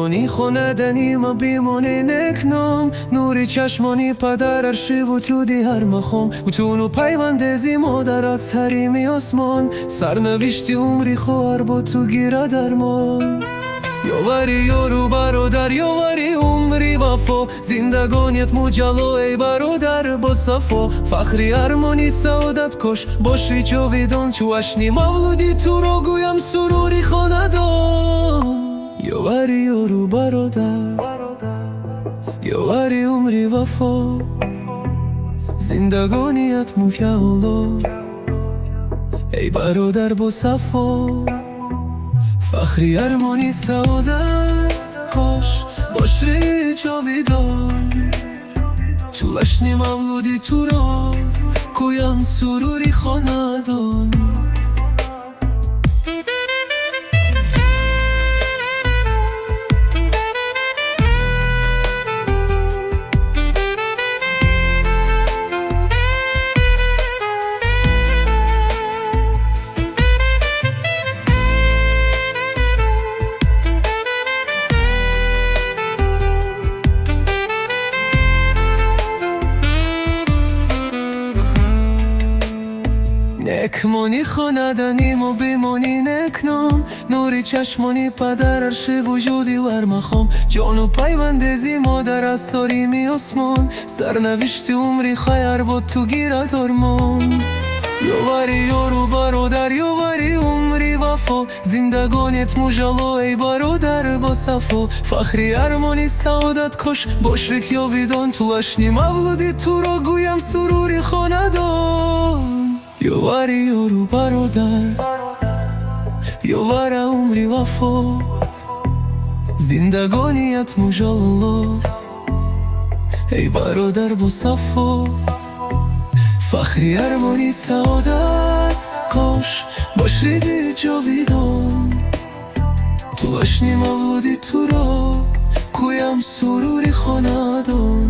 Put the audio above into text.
مهمانی خوندنی ما بیمونه نکنم نوری چشمانی پدر ارشی و تودی هر مخم و تونو پیوندزی ما در عکس حریمی آسمان سرنوشتی عمری خوار با تو گیره درمان یاوری یارو برادر یاوری عمری وفا زندگانیت مجلو ای برادر با صفا فخری ارمانی سعادت کش باشی جاویدان تو اشنی مولودی تو را گویم سروری خاندان یاوری یارو برادر یاوری عمری وفا زندگانیت مجلو ای برادر با صفا فخری ارمانی سعادت کاش باشی جاویدان تو لشنی مولودی تو را گویم سروری خاندان نکمانی خاندنی ما بیمانی نکنم نوری چشمانی پدر ارشی وجودی ورمخم جانو پیوندزی مادر از ساریمی آسمان سرنوشتی عمری خیر با تو گیره درمان یاوری یارو برادر یاوری عمری وفا زندگانیت مجلو ای برادر با صفا فخری ارمانی سعادت کش باشی جاویدان تو لشنی مولودی تو را گویم سروری خاندان یاوری یارو برادر یاوری عمری وفا زندگانیت مجلو ای برادر با صفا فخری ارمانی سعادت کاش باشی جاویدان تو اشنی مولودی تو را گویم سروری خاندان